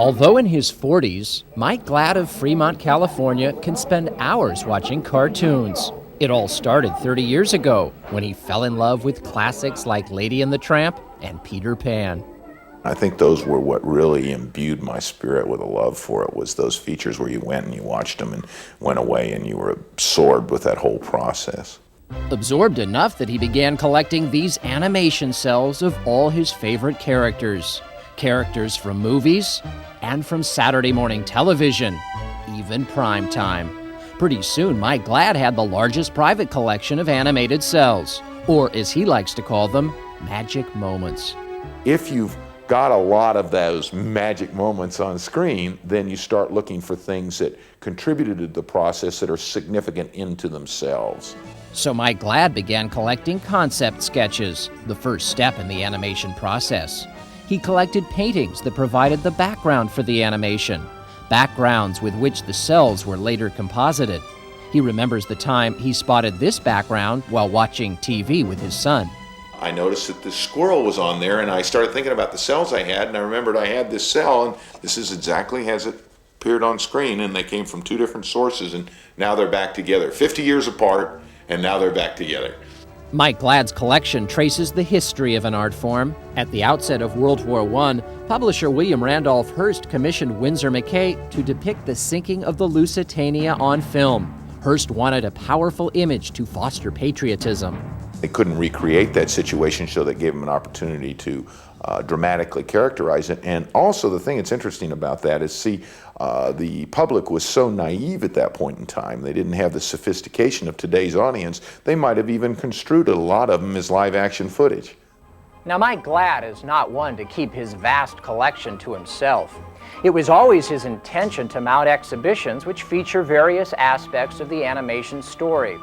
Although in his 40s, Mike Glad of Fremont, California can spend hours watching cartoons. It all started 30 years ago when he fell in love with classics like Lady and the Tramp and Peter Pan. I think those were what really imbued my spirit with a love for it, was those features where you went and you watched them and went away and you were absorbed with that whole process. Absorbed enough that he began collecting these animation cells of all his favorite characters. Characters from movies and from Saturday morning television, even prime time. Pretty soon, Mike Glad had the largest private collection of animated cells, or as he likes to call them, magic moments. If you've got a lot of those magic moments on screen, then you start looking for things that contributed to the process that are significant into themselves. So Mike Glad began collecting concept sketches, the first step in the animation process. He collected paintings that provided the background for the animation, backgrounds with which the cells were later composited. He remembers the time he spotted this background while watching TV with his son. I noticed that the squirrel was on there, and I started thinking about the cells I had, and I remembered I had this cell, and this is exactly as it appeared on screen, and they came from two different sources, and now they're back together. 50 years apart, and now they're back together. Mike Glad's collection traces the history of an art form. At the outset of World War I, publisher William Randolph Hearst commissioned Winsor McCay to depict the sinking of the Lusitania on film. Hearst wanted a powerful image to foster patriotism. They couldn't recreate that situation, so they gave him an opportunity to dramatically characterize it. And also the thing that's interesting about that is, the public was so naive at that point in time. They didn't have the sophistication of today's audience. They might have even construed a lot of them as live action footage. Now, Mike Glad is not one to keep his vast collection to himself. It was always his intention to mount exhibitions which feature various aspects of the animation story.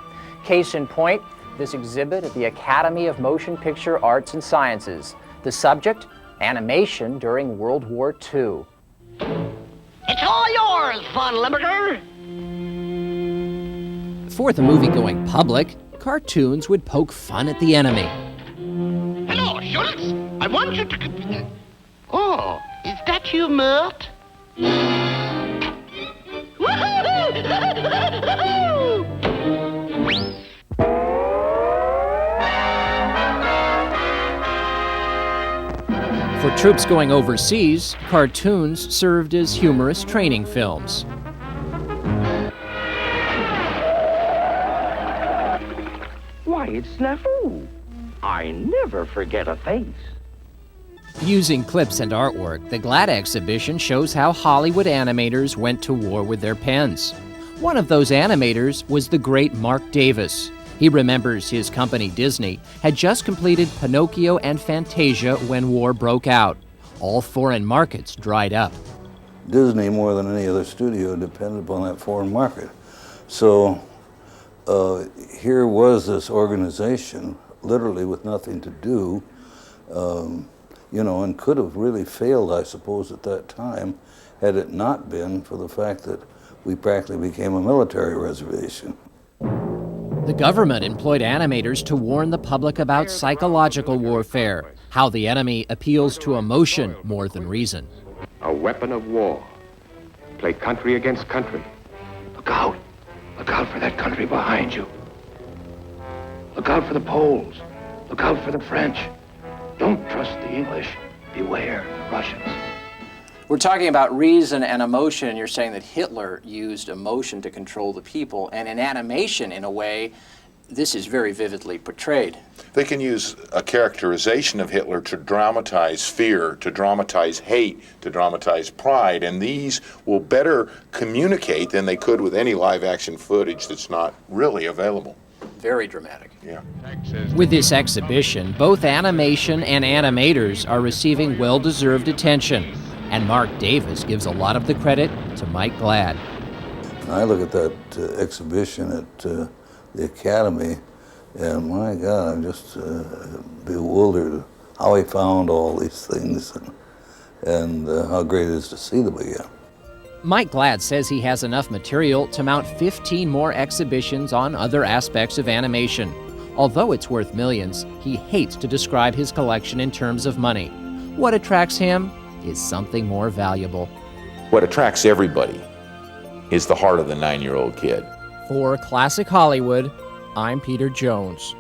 Case in point, this exhibit at the Academy of Motion Picture Arts and Sciences. The subject, animation during World War II. It's all yours, Von Limburger! For the movie-going public, cartoons would poke fun at the enemy. Hello, Schultz! I want you to... Oh, is that you, Mert? For troops going overseas, cartoons served as humorous training films. Why, it's Snafu. I never forget a face. Using clips and artwork, the Glad exhibition shows how Hollywood animators went to war with their pens. One of those animators was the great Mark Davis. He remembers his company, Disney, had just completed Pinocchio and Fantasia when war broke out. All foreign markets dried up. Disney, more than any other studio, depended upon that foreign market. So here was this organization, literally with nothing to do, and could have really failed, I suppose, at that time, had it not been for the fact that we practically became a military reservation. The government employed animators to warn the public about psychological warfare, how the enemy appeals to emotion more than reason. A weapon of war. Play country against country. Look out. Look out for that country behind you. Look out for the Poles. Look out for the French. Don't trust the English. Beware the Russians. We're talking about reason and emotion, and you're saying that Hitler used emotion to control the people, and in animation, in a way, this is very vividly portrayed. They can use a characterization of Hitler to dramatize fear, to dramatize hate, to dramatize pride, and these will better communicate than they could with any live action footage that's not really available. Very dramatic. Yeah. With this exhibition, both animation and animators are receiving well-deserved attention. And Mark Davis gives a lot of the credit to Mike Glad. I look at that exhibition at the Academy, and my God, I'm just bewildered how he found all these things and how great it is to see them again. Mike Glad says he has enough material to mount 15 more exhibitions on other aspects of animation. Although it's worth millions, he hates to describe his collection in terms of money. What attracts him is something more valuable. what attracts everybody is the heart of the 9-year-old kid. For Classic Hollywood, I'm Peter Jones.